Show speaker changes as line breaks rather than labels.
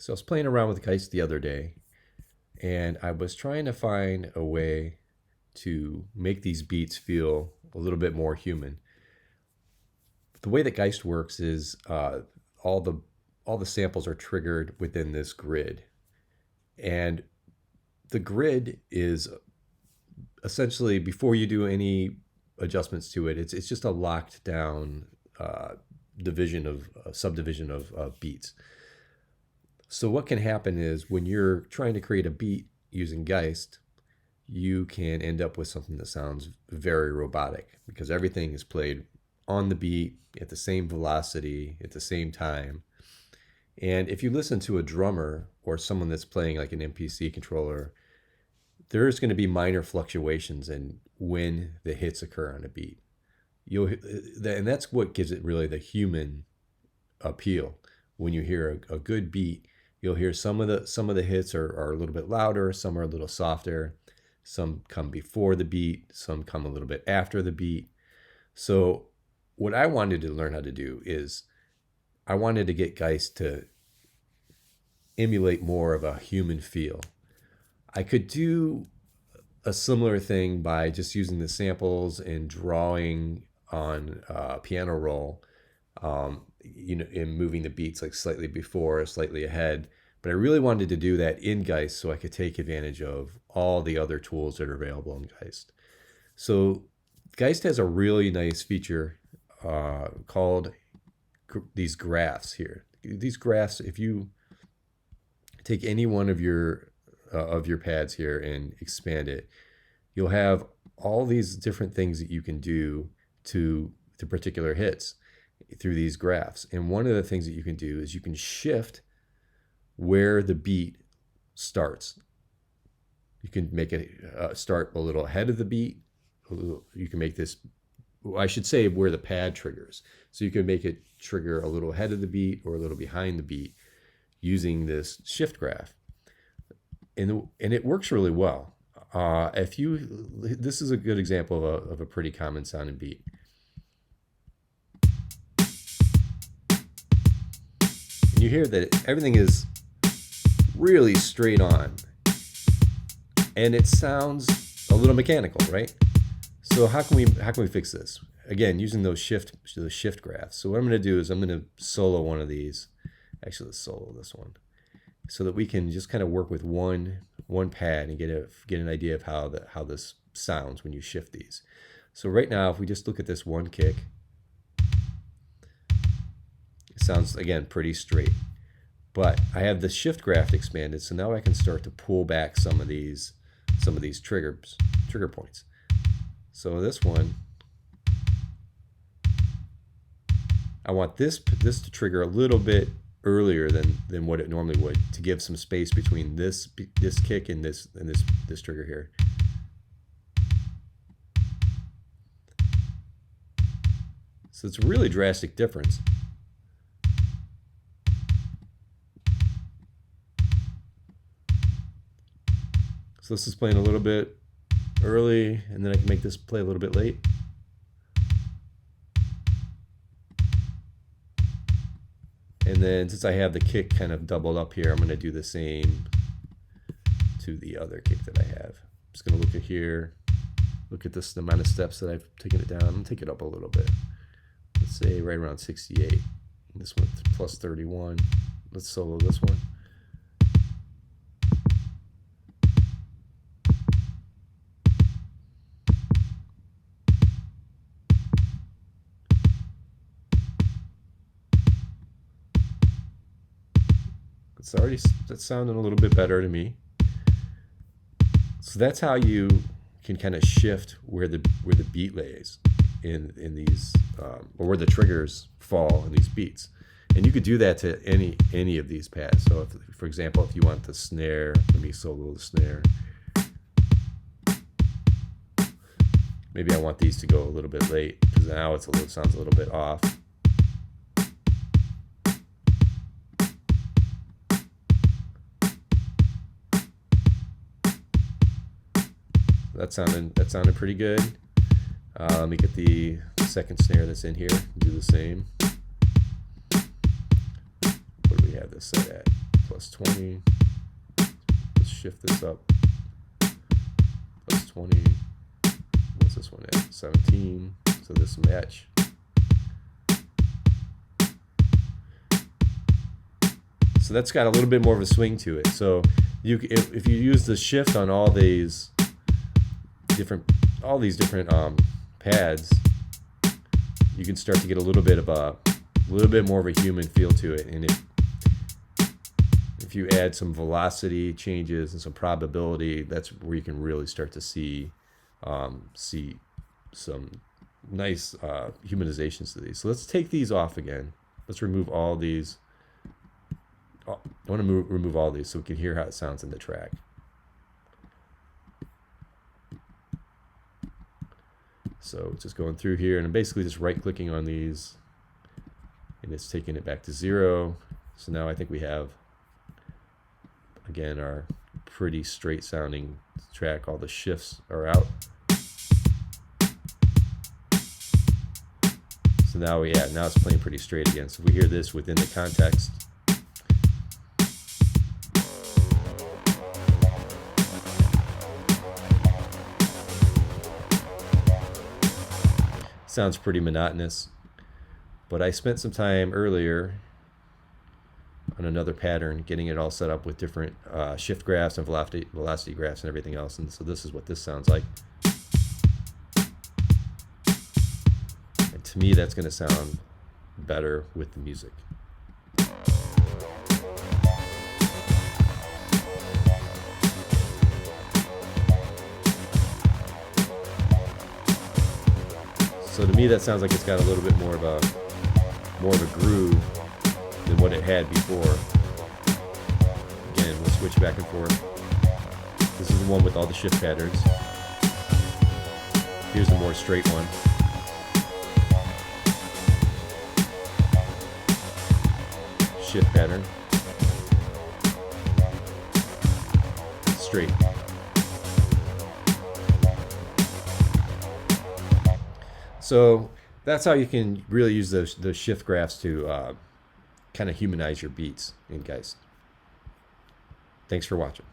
So I was playing around with Geist the other day, and I was trying to find a way to make these beats feel a little bit more human. The way that Geist works is all the all the samples are triggered within this grid, and the grid is essentially, before you do any adjustments to it, it's just a locked down division of subdivision of beats. So what can happen is when you're trying to create a beat using Geist, you can end up with something that sounds very robotic because everything is played on the beat at the same velocity at the same time. And if you listen to a drummer or someone that's playing like an MPC controller, there's going to be minor fluctuations in when the hits occur on a beat. And that's what gives it really the human appeal. When you hear a good beat, you'll hear some of the hits are a little bit louder, some are a little softer, some come before the beat, some come a little bit after the beat. So what I wanted to learn how to do is I wanted to get Geist to emulate more of a human feel. I could do a similar thing by just using the samples and drawing on a piano roll, and moving the beats like slightly before or slightly ahead. But I really wanted to do that in Geist so I could take advantage of all the other tools that are available in Geist. So Geist has a really nice feature called these graphs here. These graphs, if you take any one of your pads here and expand it, you'll have all these different things that you can do to particular hits through these graphs. And one of the things that you can do is you can shift where the beat starts. You can make it start a little ahead of the beat. You can make this, I should say, where the pad triggers. So you can make it trigger a little ahead of the beat or a little behind the beat using this shift graph. And it works really well. This is a good example of a pretty common sounding beat. And you hear that everything is really straight on, and it sounds a little mechanical, right? So how can we fix this? Again, using those shift graphs. So what I'm going to do is I'm going to solo one of these. Actually, let's solo this one, so that we can just kind of work with one pad and get an idea of how this sounds when you shift these. So right now, if we just look at this one kick, it sounds again pretty straight. But I have the shift graph expanded, so now I can start to pull back some of these trigger points. So this one, I want this to trigger a little bit earlier than what it normally would, to give some space between this kick and this trigger here. So it's a really drastic difference. So this is playing a little bit early, and then I can make this play a little bit late. And then since I have the kick kind of doubled up here, I'm going to do the same to the other kick that I have. I'm just going to look at here, look at the amount of steps that I've taken it down. I'm going to take it up a little bit. Let's say right around 68. And this one plus 31. Let's solo this one. That's sounding a little bit better to me. So that's how you can kind of shift where the beat lays in these, or where the triggers fall in these beats. And you could do that to any of these pads. So if, for example, if you want the snare, let me solo the snare. Maybe I want these to go a little bit late because now sounds a little bit off. That sounded pretty good. Let me get the second snare that's in here. Do the same. What do we have this set at? plus 20. Let's shift this up. Plus 20. What's this one at? 17. So this will match. So that's got a little bit more of a swing to it. So if you use the shift on all these different pads, you can start to get a little bit more of a human feel to it. And if you add some velocity changes and some probability, that's where you can really start to see some nice humanizations to these. So let's take these off again. Let's remove all these. I want to remove all these so we can hear how it sounds in the track. So just going through here, and I'm basically just right-clicking on these, and it's taking it back to 0. So now I think we have, again, our pretty straight-sounding track. All the shifts are out. So now it's playing pretty straight again. So if we hear this within the context, sounds pretty monotonous, but I spent some time earlier on another pattern getting it all set up with different shift graphs and velocity graphs and everything else, and so this is what this sounds like. And to me, that's going to sound better with the music. So to me, that sounds like it's got a little bit more of a groove than what it had before. Again, we'll switch back and forth. This is the one with all the shift patterns. Here's the more straight one. Shift pattern. Straight. So that's how you can really use those shift graphs to kind of humanize your beats in Geist. Thanks for watching.